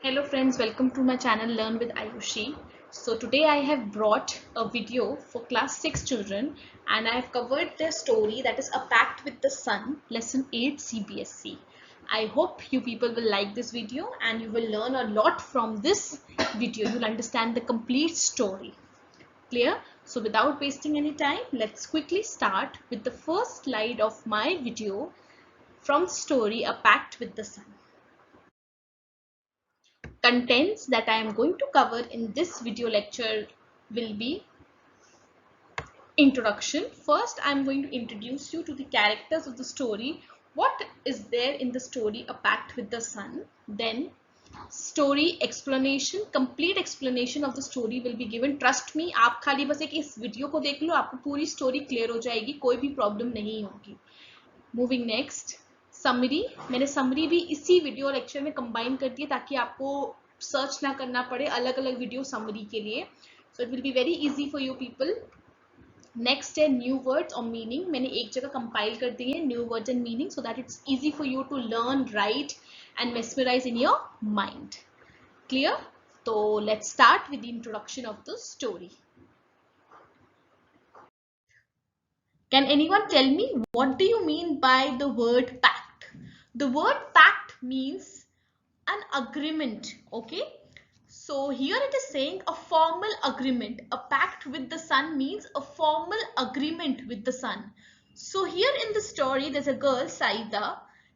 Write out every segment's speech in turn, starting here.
Hello friends, welcome to my channel Learn with Ayushi. So today I have brought a video for class 6 children and I have covered their story, that is A Pact with the Sun, lesson 8 CBSE. I hope you people will like this video and you will learn a lot from this video. You'll understand the complete story. Clear? So without wasting any time, let's quickly start with the first slide of my video from story A Pact with the Sun. Contents that I am going to cover in this video lecture will be introduction. First, I am going to introduce you to the characters of the story. What is there in the story A Pact with the Sun? Then story explanation, complete explanation of the story will be given. Trust me, आप खाली बस एक इस video को देख लो, आपको पूरी story clear हो जाएगी, कोई भी प्रॉब्लम नहीं होगी. Moving next, summary. मैंने समरी भी इसी वीडियो लेक्चर में कंबाइन कर दी ताकि आपको सर्च ना करना पड़े अलग अलग वीडियो समरी के लिए. So it will be very easy for you people. Next है न्यू वर्ड्स और मीनिंग. मैंने एक जगह कंपाइल कर दी है new words and meaning so that it's easy for you to learn, write and mesmerise in your mind. Clear? तो let's start with the introduction of the story. Can anyone tell me what do you mean by the word pact? The word pact means an agreement, okay? So here it is saying a formal agreement. A pact with the sun means a formal agreement with the sun. So here in the story there's a girl, Saida.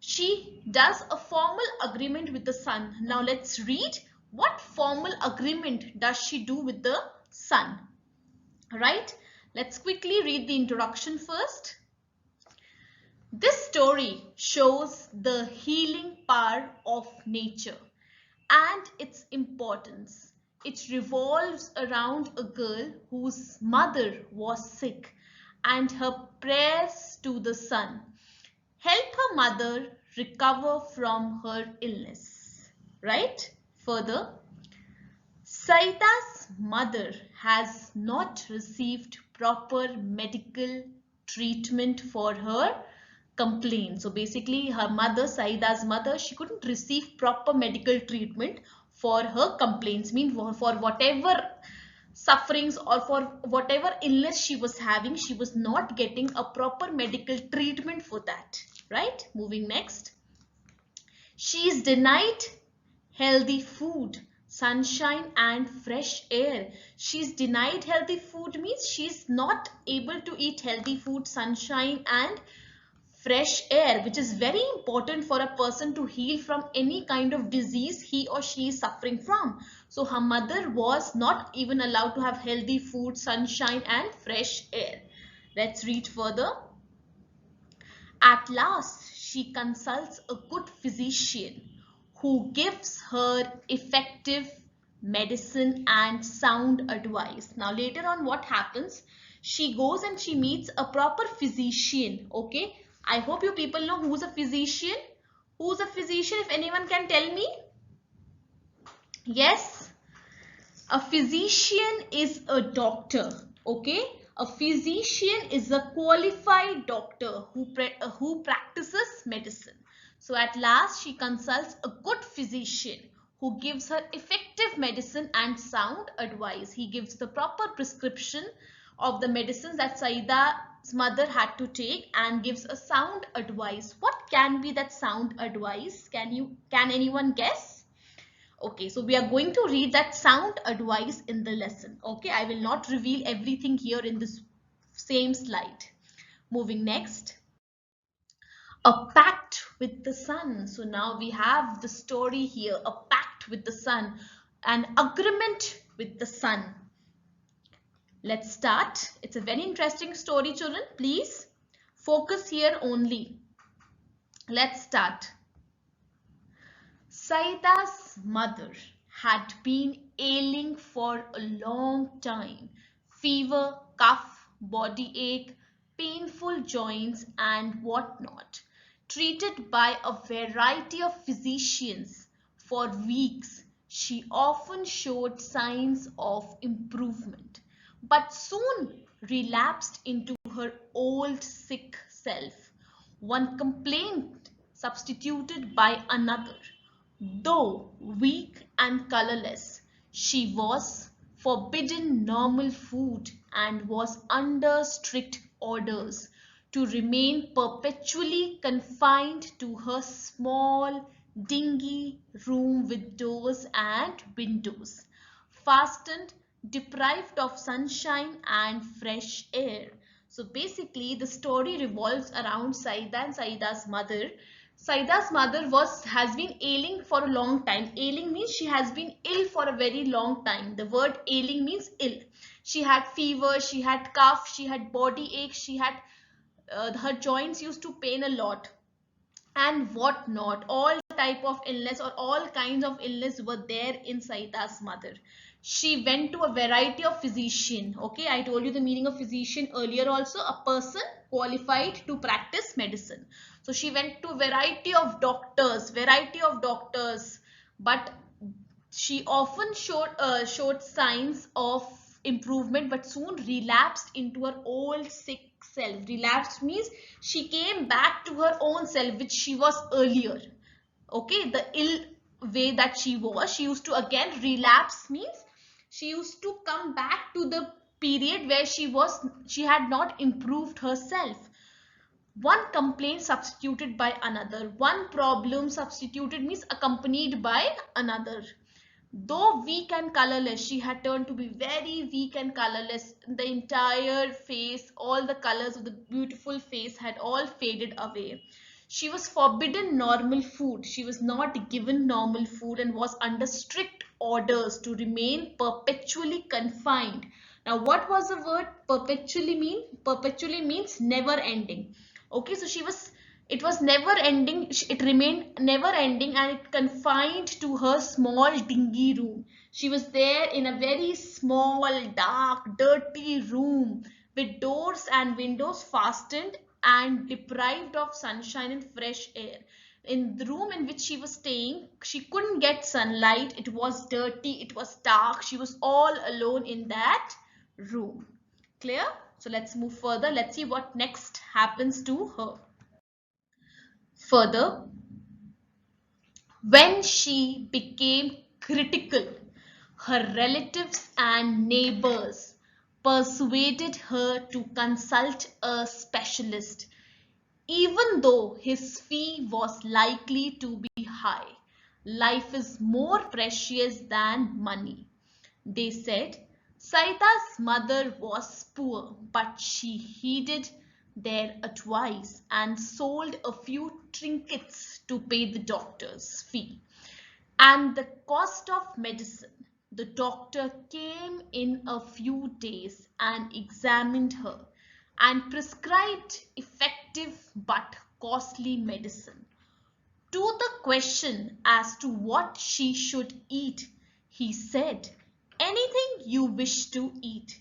She does a formal agreement with the sun. Now let's read what formal agreement does she do with the sun. Right? Let's quickly read the introduction first. This story shows the healing power of nature and its importance. It revolves around a girl whose mother was sick and her prayers to the sun help her mother recover from her illness. Right? Further, Saida's mother has not received proper medical treatment for her complaint. So basically her mother, Saida's mother, she couldn't receive proper medical treatment for her complaints. Mean for whatever sufferings or for whatever illness she was having, she was not getting a proper medical treatment for that. Right? Moving next. She is denied healthy food, sunshine and fresh air. She's denied healthy food means she's not able to eat healthy food, sunshine and fresh air, which is very important for a person to heal from any kind of disease he or she is suffering from. So her mother was not even allowed to have healthy food, sunshine and fresh air. Let's read further. At last she consults a good physician who gives her effective medicine and sound advice. Now later on what happens? She goes and she meets a proper physician. Okay, I hope you people know who's a physician. Who's a physician, if anyone can tell me? Yes, a physician is a doctor. Okay, a physician is a qualified doctor who practices medicine. So at last she consults a good physician who gives her effective medicine and sound advice. He gives the proper prescription of the medicines that Saida's mother had to take and gives a sound advice. What can be that sound advice? Can anyone guess? Okay, so we are going to read that sound advice in the lesson. Okay, I will not reveal everything here in this same slide. Moving next. A pact with the sun. So now we have the story here, a pact with the sun, an agreement with the sun. Let's start. It's a very interesting story, children. Please focus here only. Let's start. Saida's mother had been ailing for a long time. Fever, cough, body ache, painful joints and whatnot. Treated by a variety of physicians for weeks, she often showed signs of improvement, but soon relapsed into her old sick self. One complaint substituted by another. Though weak and colorless. She was forbidden normal food and was under strict orders to remain perpetually confined to her small, dingy room with doors and windows, fastened, deprived of sunshine and fresh air. So basically, the story revolves around Saida and Saida's mother. Saida's mother has been ailing for a long time. Ailing means she has been ill for a very long time. The word ailing means ill. She had fever, she had cough, she had body ache, she had her joints used to pain a lot and what not. All type of illness or all kinds of illness were there in Saida's mother. She went to a variety of physician. Okay, I told you the meaning of physician earlier also, a person qualified to practice medicine. So she went to a variety of doctors, but she often showed signs of improvement, but soon relapsed into her old sick self. Relapsed means she came back to her own self, which she was earlier. Okay, the ill way that she was, she used to again relapse means she used to come back to the period where she had not improved herself. One complaint substituted by another, one problem substituted means accompanied by another. Though weak and colorless, she had turned to be very weak and colorless. The entire face, all the colors of the beautiful face had all faded away. She was forbidden normal food. She was not given normal food and was under strict orders to remain perpetually confined. Now, what was the word perpetually mean? Perpetually means never ending. Okay, so it was never ending, it remained never ending, and it confined to her small dingy room. She was there in a very small, dark, dirty room with doors and windows fastened and deprived of sunshine and fresh air. In the room in which she was staying, she couldn't get sunlight. It was dirty, it was dark. She was all alone in that room. Clear? So let's move further. Let's see what next happens to her. Further, when she became critical, her relatives and neighbors persuaded her to consult a specialist, even though his fee was likely to be high. Life is more precious than money. They said Saida's mother was poor, but she heeded their advice and sold a few trinkets to pay the doctor's fee and the cost of medicine. The doctor came in a few days and examined her and prescribed effective but costly medicine. To the question as to what she should eat, he said, anything you wish to eat.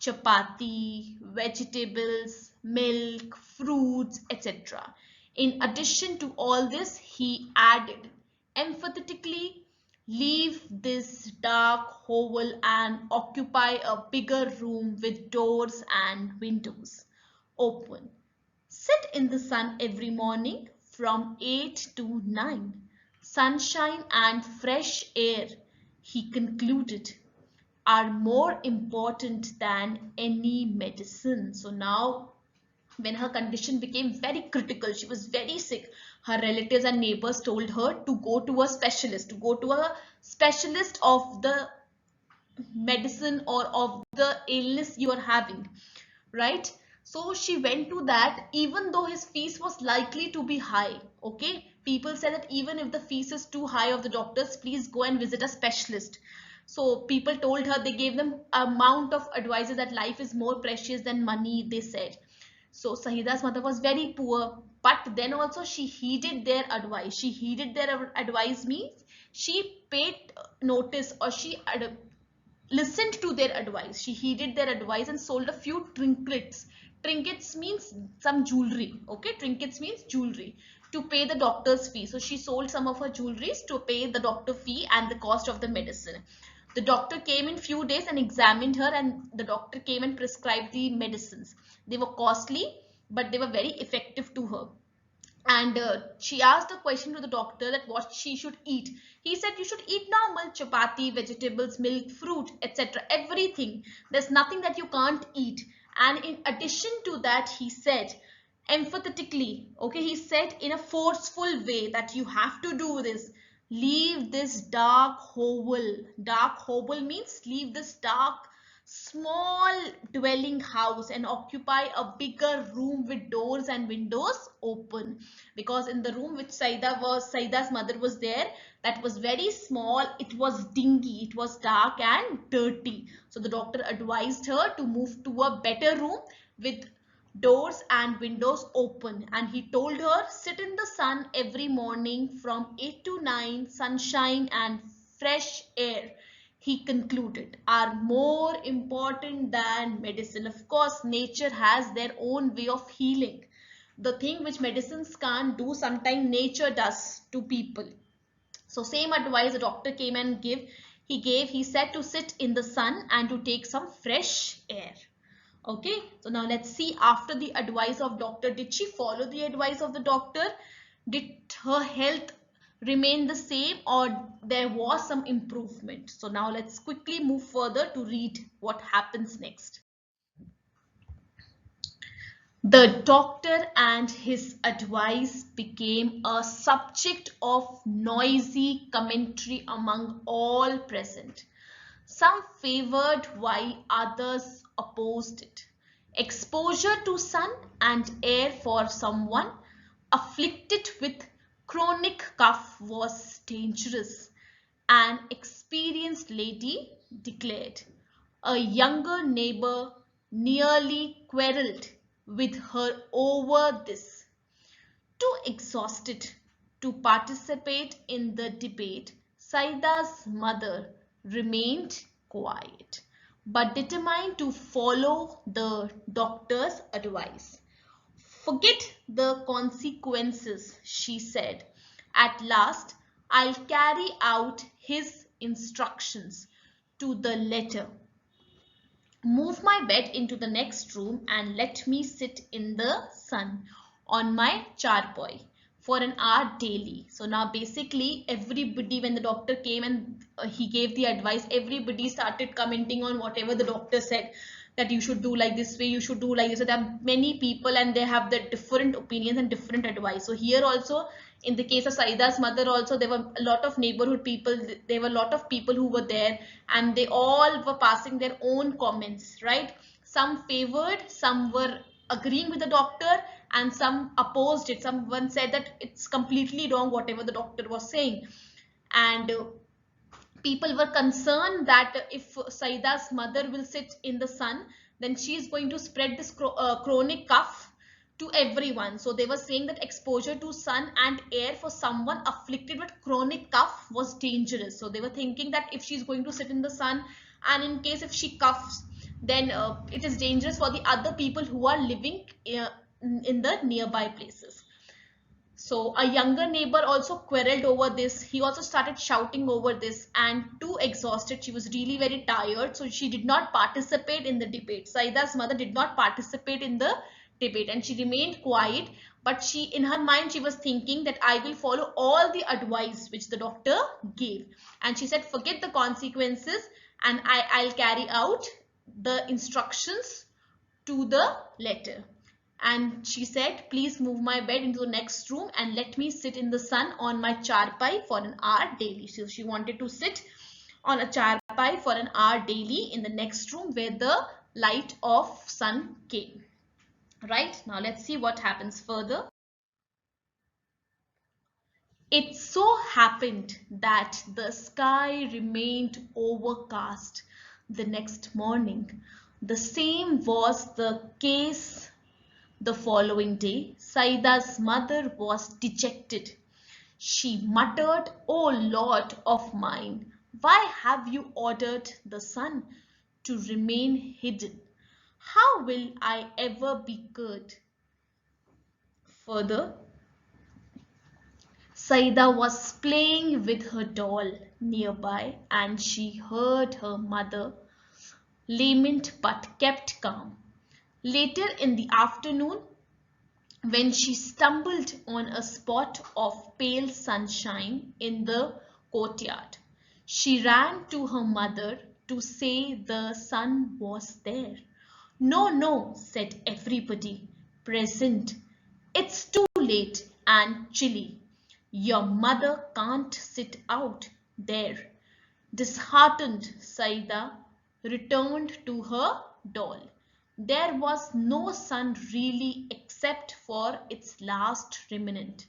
Chapati, vegetables, milk, fruits, etc. In addition to all this, he added emphatically, leave this dark hovel and occupy a bigger room with doors and windows open. Sit in the sun every morning from 8 to 9. Sunshine and fresh air, he concluded, are more important than any medicine. So now, when her condition became very critical, she was very sick, her relatives and neighbors told her to go to a specialist, of the medicine or of the illness you are having, right? So she went to that, even though his fees was likely to be high. Okay, people said that even if the fees is too high of the doctors, please go and visit a specialist. So people told her, they gave them amount of advices that life is more precious than money, they said. So Sahida's mother was very poor, but then also she heeded their advice. She heeded their advice means she paid notice, or she listened to their advice. She heeded their advice and sold a few trinkets. Trinkets means some jewelry. Okay, trinkets means jewelry to pay the doctor's fee. So she sold some of her jewelries to pay the doctor fee and the cost of the medicine. The doctor came in few days and examined her, and the doctor came and prescribed the medicines. They were costly, but they were very effective to her. And she asked a question to the doctor that what she should eat. He said you should eat normal chapati, vegetables, milk, fruit, etc. Everything. There's nothing that you can't eat. And in addition to that, he said emphatically, okay, he said in a forceful way that you have to do this. Leave this dark hovel. Dark hovel means leave this dark small dwelling house and occupy a bigger room with doors and windows open, because in the room which Saida's mother was there, that was very small, it was dingy, it was dark and dirty. So the doctor advised her to move to a better room with doors and windows open, and he told her sit in the sun every morning from 8 to 9, sunshine and fresh air, he concluded, are more important than medicine. Of course, nature has their own way of healing. The thing which medicines can't do, sometimes nature does to people. So same advice the doctor came and he said to sit in the sun and to take some fresh air. Okay, so now let's see, after the advice of doctor, did she follow the advice of the doctor? Did her health remain the same or there was some improvement? So now let's quickly move further to read what happens next. The doctor and his advice became a subject of noisy commentary among all present. Some favored while others opposed it. Exposure to sun and air for someone afflicted with chronic cough was dangerous, an experienced lady declared. A younger neighbor nearly quarreled with her over this. Too exhausted to participate in the debate, Saida's mother remained quiet, but determined to follow the doctor's advice. Forget the consequences, she said. At last, I'll carry out his instructions to the letter. Move my bed into the next room and let me sit in the sun on my charpoy for an hour daily. So now basically everybody, when the doctor came and he gave the advice, everybody started commenting on whatever the doctor said, that you should do like this way, you should do like this. So there are many people and they have the different opinions and different advice. So here also, in the case of Saida's mother also, there were a lot of neighborhood people, there were a lot of people who were there, and they all were passing their own comments, right? Some favored, some were agreeing with the doctor, and some opposed it. Someone said that it's completely wrong whatever the doctor was saying. And people were concerned that if Saida's mother will sit in the sun, then she is going to spread this chronic cough to everyone. So they were saying that exposure to sun and air for someone afflicted with chronic cough was dangerous. So they were thinking that if she's going to sit in the sun and in case if she coughs, then it is dangerous for the other people who are living in the nearby places. So a younger neighbor also quarreled over this. He also started shouting over this, and too exhausted, she was really very tired, so she did not participate in the debate. Saida's mother did not participate in the debate and she remained quiet, but she, in her mind, she was thinking that I will follow all the advice which the doctor gave. And she said, forget the consequences, and I'll carry out the instructions to the letter. And she said, please move my bed into the next room and let me sit in the sun on my charpai for an hour daily. So she wanted to sit on a charpai for an hour daily in the next room where the light of sun came. Right, now let's see what happens further. It so happened that the sky remained overcast the next morning. The same was the case the following day. Saida's mother was dejected. She muttered, "O Lord of mine, why have you ordered the sun to remain hidden? How will I ever be good?" Further, Saida was playing with her doll nearby and she heard her mother lament but kept calm. Later in the afternoon, when she stumbled on a spot of pale sunshine in the courtyard. She ran to her mother to say the sun was there. No, no, said everybody present. It's too late and chilly. Your mother can't sit out there. Disheartened, Saida returned to her doll. There was no sun really except for its last remnant,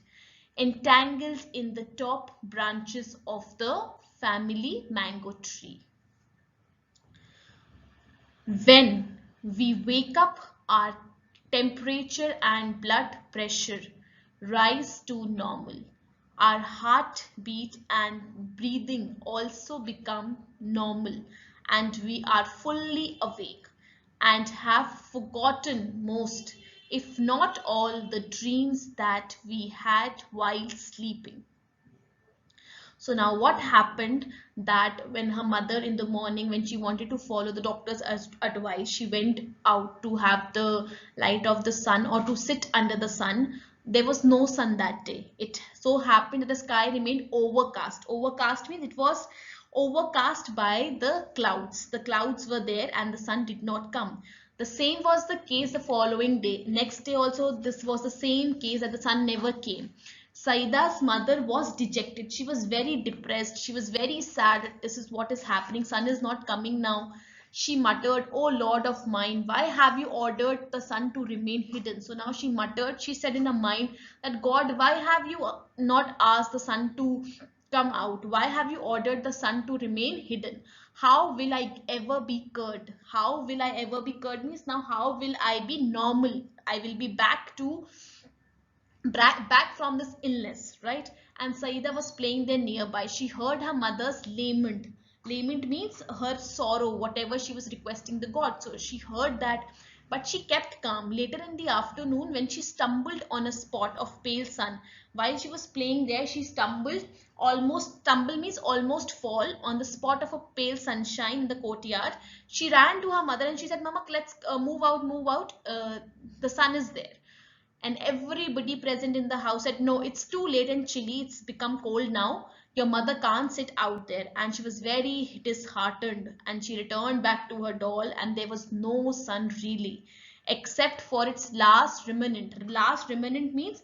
entangled in the top branches of the family mango tree. When we wake up, our temperature and blood pressure rise to normal. Our heartbeat and breathing also become normal, and we are fully awake and have forgotten most, if not all, the dreams that we had while sleeping. So now what happened, that when her mother in the morning, when she wanted to follow the doctor's advice, she went out to have the light of the sun or to sit under the sun. There was no sun that day. It so happened that the sky remained overcast. Overcast means it was overcast by the clouds. The clouds were there and the sun did not come. The same was the case the following day. Next day also this was the same case, that the sun never came. Saida's mother was dejected. She was very depressed. She was very sad. This is what is happening. Sun is not coming now. She muttered, "Oh Lord of mine, why have you ordered the sun to remain hidden?" So now she muttered, she said in her mind that, God, why have you not asked the sun to come out? Why have you ordered the sun to remain hidden? How will I ever be cured? How will I ever be cured means now how will I be normal? I will be back from this illness, right? And Saida was playing there nearby. She heard her mother's lament. Lament means her sorrow, whatever she was requesting the god. So she heard that, but she kept calm. Later in the afternoon, when she stumbled on a spot of pale sun, while she was playing there, she stumbled. Almost stumble means almost fall on the spot of a pale sunshine in the courtyard. She ran to her mother and she said, "Mama, let's move out, move out. The sun is there." And everybody present in the house said, "No, it's too late and chilly. It's become cold now. Your mother can't sit out there." And she was very disheartened and she returned back to her doll, and there was no sun really, except for its last remnant. Last remnant means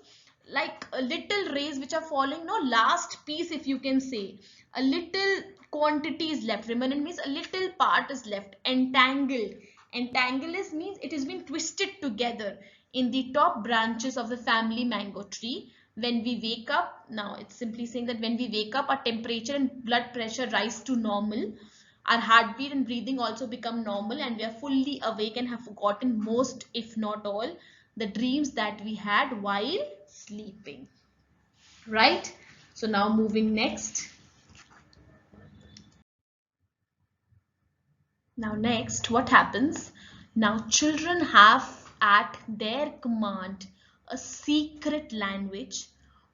like a little rays which are falling, no, last piece, if you can say. A little quantity is left. Remnant means a little part is left. Entangled. Entangled is means it has been twisted together in the top branches of the family mango tree. When we wake up, now it's simply saying that when we wake up, our temperature and blood pressure rise to normal. Our heartbeat and breathing also become normal, and we are fully awake and have forgotten most, if not all, the dreams that we had while sleeping. Right? So now moving next. Now next, what happens? Now children have at their command a secret language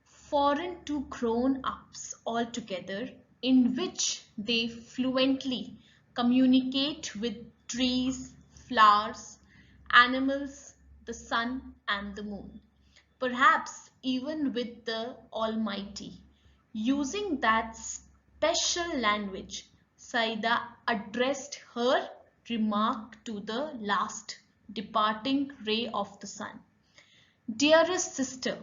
foreign to grown-ups altogether, in which they fluently communicate with trees, flowers, animals, the sun and the moon, perhaps even with the Almighty. Using that special language, Saida addressed her remark to the last departing ray of the sun. "Dearest sister,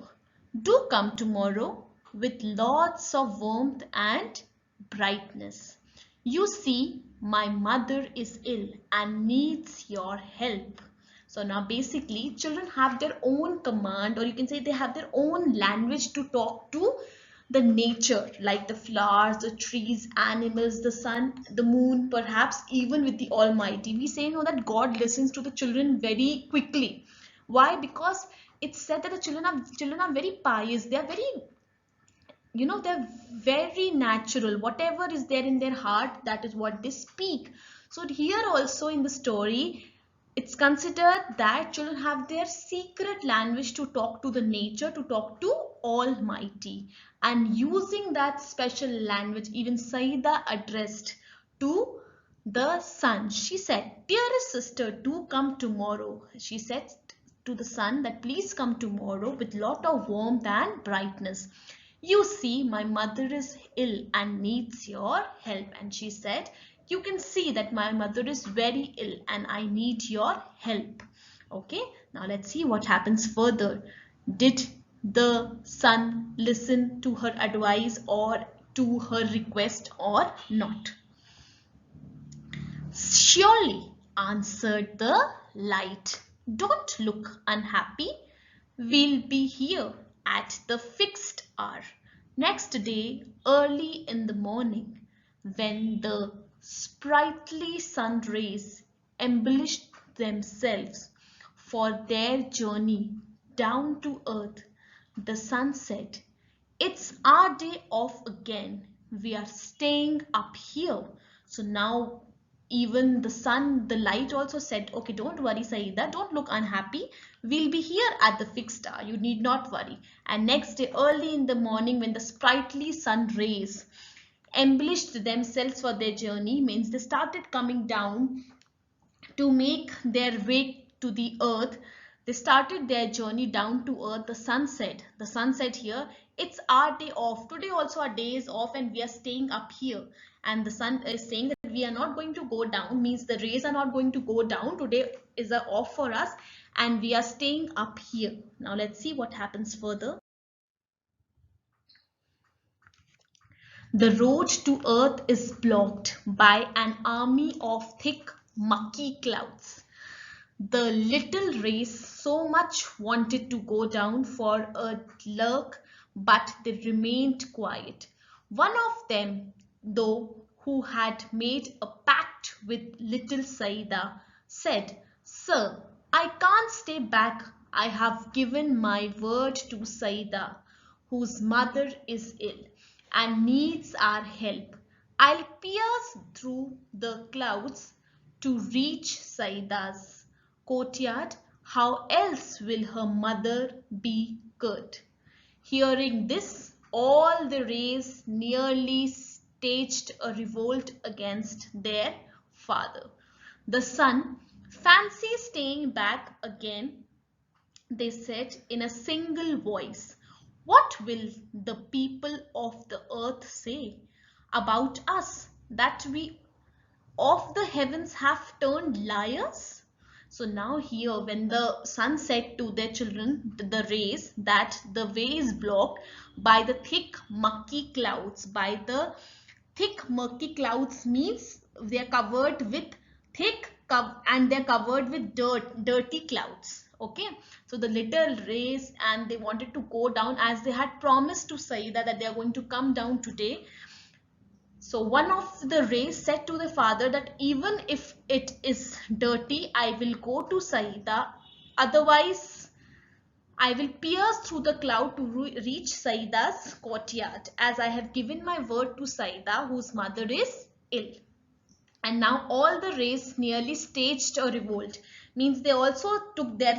do come tomorrow with lots of warmth and brightness. You see, my mother is ill and needs your help." So now basically children have their own command, or you can say they have their own language to talk to the nature, like the flowers, the trees, animals, the sun, the moon, perhaps even with the Almighty. We say no that God listens to the children very quickly. Why? Because it's said that the children are very pious. They are very, they're very natural. Whatever is there in their heart, that is what they speak. So here also in the story, it's considered that children have their secret language to talk to the nature, to talk to Almighty. And using that special language, even Saida addressed to the sun. She said, "Dearest sister, do come tomorrow." She said, to the sun that please come tomorrow with lot of warmth and brightness. You see, my mother is ill and needs your help. And she said, you can see that my mother is very ill and I need your help. Okay, now let's see what happens further. Did the sun listen to her advice or to her request or not? Surely, answered the light. Don't look unhappy. We'll be here at the fixed hour. Next day, early in the morning, when the sprightly sun rays embellished themselves for their journey down to earth, the sun said, it's our day off again. We are staying up here. So now even the sun, the light also said, okay, don't worry, Saida, don't look unhappy. We'll be here at the fixed hour. You need not worry. And next day, early in the morning, when the sprightly sun rays embellished themselves for their journey, means they started coming down to make their way to the earth. They started their journey down to earth. The sun said here, it's our day off. Today also our day is off and we are staying up here. And the sun is saying that we are not going to go down, means the rays are not going to go down. Today is a off for us and we are staying up here. Now let's see what happens further. The road to earth is blocked by an army of thick, mucky clouds. The little race so much wanted to go down for a lurk, but they remained quiet. One of them, though, who had made a pact with little Saida, said, Sir, I can't stay back. I have given my word to Saida, whose mother is ill and needs our help. I'll pierce through the clouds to reach Saida's courtyard. How else will her mother be good? Hearing this, all the rays nearly staged a revolt against their father. The sun, fancy staying back again, they said in a single voice. What will the people of the earth say about us that we of the heavens have turned liars? So now here when the sun said to their children, the rays, that the way is blocked by the thick murky clouds. By the thick murky clouds means they are covered with thick and they're covered with dirty clouds. Okay, so the little rays, and they wanted to go down as they had promised to Saida that they are going to come down today. So one of the rays said to the father that even if it is dirty, I will go to Saida. Otherwise, I will pierce through the cloud to reach Saida's courtyard, as I have given my word to Saida, whose mother is ill. And now all the rays nearly staged a revolt. Means they also took their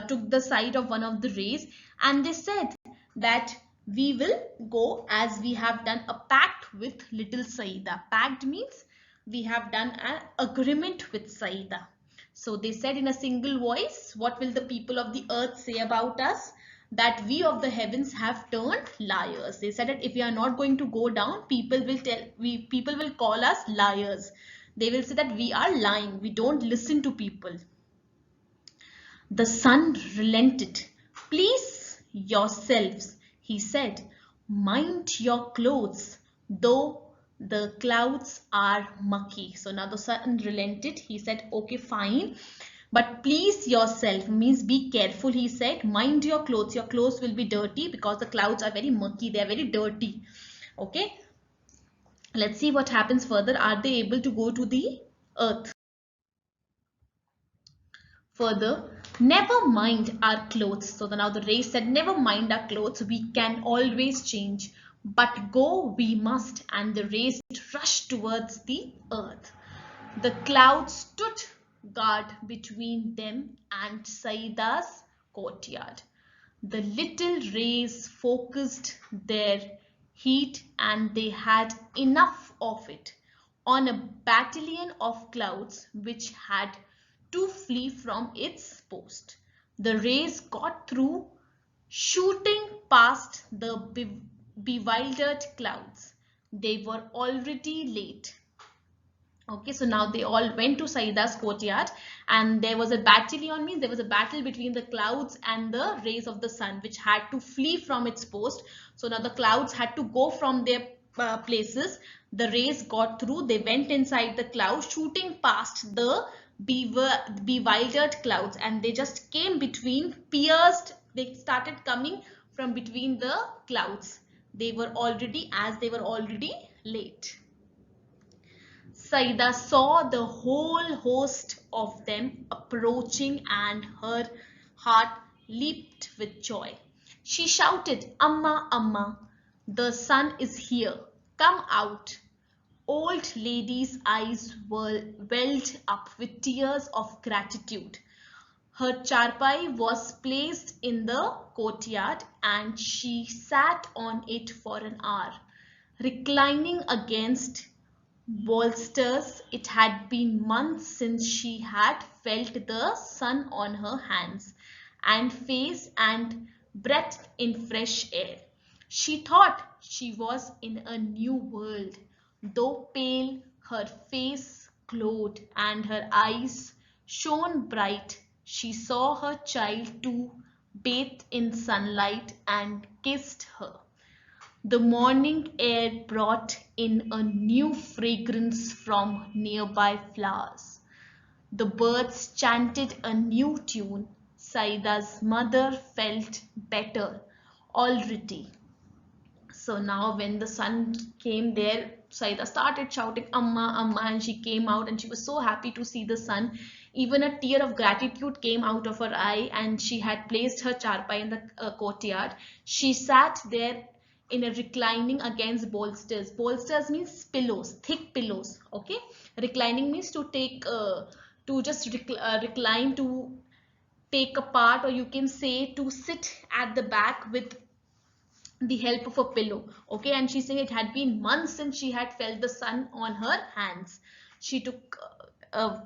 took the side of one of the rays, and they said that we will go as we have done a pact with little Saida. Pact means we have done an agreement with Saida. So they said in a single voice, what will the people of the earth say about us? That we of the heavens have turned liars. They said that if we are not going to go down, people will call us liars. They will say that we are lying. We don't listen to people. The sun relented. Please yourselves, he said. Mind your clothes, though the clouds are mucky. So now the sun relented. He said, okay, fine. But please yourself means be careful, he said. Mind your clothes. Your clothes will be dirty because the clouds are very murky. They are very dirty. Okay. Let's see what happens further. Are they able to go to the earth? Further, never mind our clothes. So now the race said, never mind our clothes. We can always change. But go we must. And the race rushed towards the earth. The clouds stood guard between them and Saida's courtyard. The little rays focused their heat, and they had enough of it on a battalion of clouds which had to flee from its post. The rays got through, shooting past the bewildered clouds. They were already late. Okay, so now they all went to Saida's courtyard, and there was a battalion, means there was a battle between the clouds and the rays of the sun, which had to flee from its post. So now the clouds had to go from their places. The rays got through, they went inside the clouds, shooting past the bewildered clouds, and they just came between, pierced, they started coming from between the clouds. They were already late. Saida saw the whole host of them approaching, and her heart leaped with joy. She shouted, "Amma, Amma, the sun is here. Come out." Old lady's eyes welled up with tears of gratitude. Her charpai was placed in the courtyard, and she sat on it for an hour, reclining against bolsters. It had been months since she had felt the sun on her hands and face and breathed in fresh air. She thought she was in a new world. Though pale, her face glowed and her eyes shone bright. She saw her child too, bathed in sunlight, and kissed her. The morning air brought in a new fragrance from nearby flowers. The birds chanted a new tune. Saida's mother felt better already. So now when the sun came there, Saida started shouting, "Amma, Amma," and she came out, and she was so happy to see the sun. Even a tear of gratitude came out of her eye, and she had placed her charpai in the courtyard. She sat there in a reclining against bolsters. Bolsters means pillows, thick pillows. Okay, reclining means to take to just recline, to take a part, or you can say to sit at the back with the help of a pillow. Okay, and she said it had been months since she had felt the sun on her hands. She took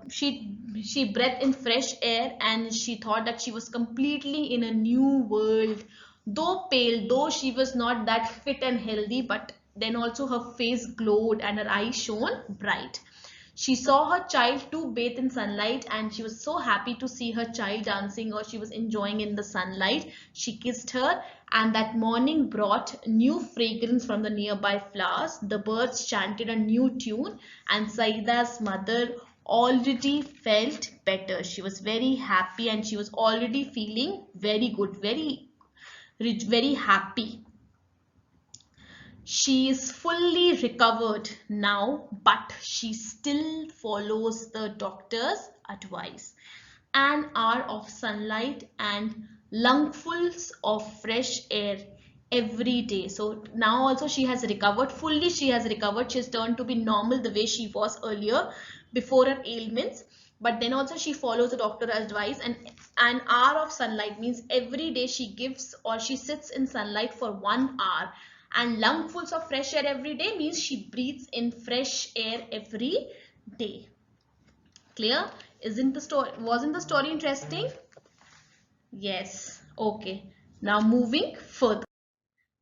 she breathed in fresh air, and she thought that she was completely in a new world. Though pale, though she was not that fit and healthy, but then also her face glowed and her eyes shone bright. She saw her child too bathe in sunlight, and she was so happy to see her child dancing, or she was enjoying in the sunlight. She kissed her, and that morning brought new fragrance from the nearby flowers. The birds chanted a new tune, and Saida's mother already felt better. She was very happy, and she was already feeling very good, very rich, very happy. She is fully recovered now, but she still follows the doctor's advice. An hour of sunlight and lungfuls of fresh air every day. So now also she has recovered fully. She has recovered. She has turned to be normal the way she was earlier before her ailments. But then also she follows the doctor's advice, and an hour of sunlight means every day she gives, or she sits in sunlight for 1 hour, and lungfuls of fresh air every day means she breathes in fresh air every day. Clear? Wasn't the story interesting? Yes. Okay. Now moving further.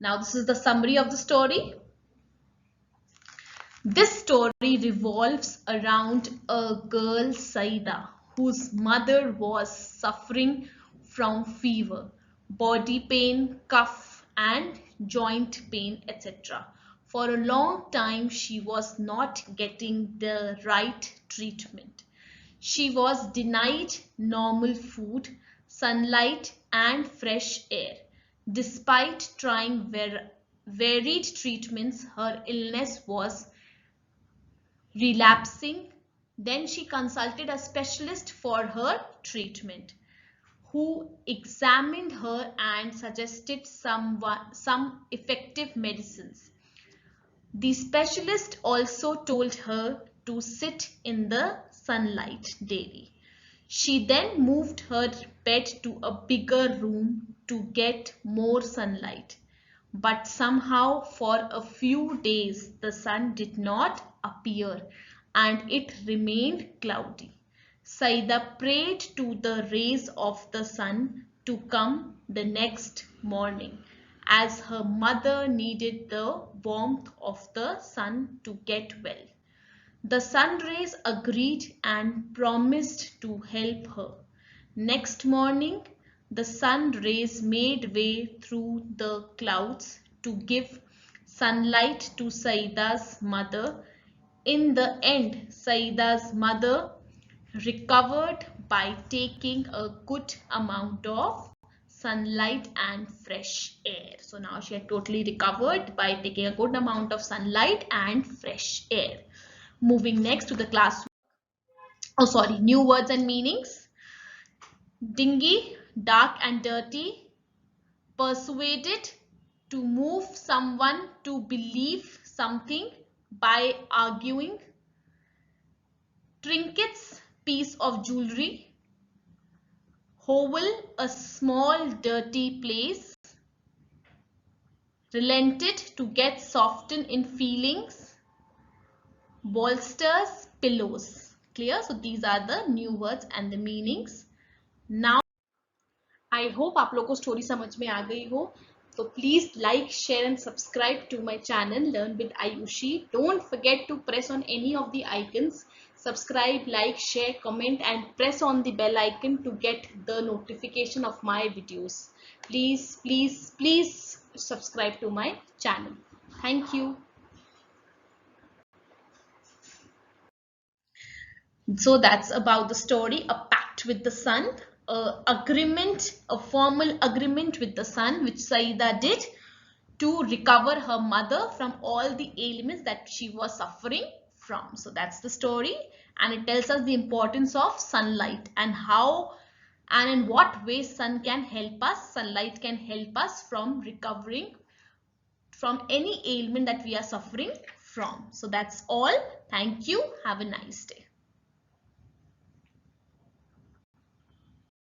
Now this is the summary of the story. This story revolves around a girl, Saida, whose mother was suffering from fever, body pain, cough, and joint pain, etc. For a long time, she was not getting the right treatment. She was denied normal food, sunlight, and fresh air. Despite trying varied treatments, her illness was relapsing. Then she consulted a specialist for her treatment, who examined her and suggested some effective medicines. The specialist also told her to sit in the sunlight daily. She then moved her bed to a bigger room to get more sunlight. But somehow for a few days the sun did not appear, and it remained cloudy. Saida prayed to the rays of the sun to come the next morning, as her mother needed the warmth of the sun to get well. The sun rays agreed and promised to help her. Next morning, the sun rays made way through the clouds to give sunlight to Saida's mother. In the end, Saida's mother recovered by taking a good amount of sunlight and fresh air. So now she had totally recovered by taking a good amount of sunlight and fresh air. Moving next to the class. New words and meanings. Dingy, dark and dirty. Persuaded, to move someone to believe something by arguing. Trinkets, piece of jewelry. Hovel, a small dirty place. Relented, to get softened in feelings. Bolsters, pillows. Clear? So these are the new words and the meanings. Now I hope आप लोगों को story समझ में आ गई हो. So please like, share and subscribe to my channel Learn with Ayushi. Don't forget to press on any of the icons. Subscribe, like, share, comment and press on the bell icon to get the notification of my videos. Please subscribe to my channel. Thank you. So that's about the story, A Pact with the Sun. A formal agreement with the sun, which Saida did to recover her mother from all the ailments that she was suffering from. So that's the story, and it tells us the importance of sunlight and how and in what ways sun can help us. Sunlight can help us from recovering from any ailment that we are suffering from. So that's all. Thank you. Have a nice day.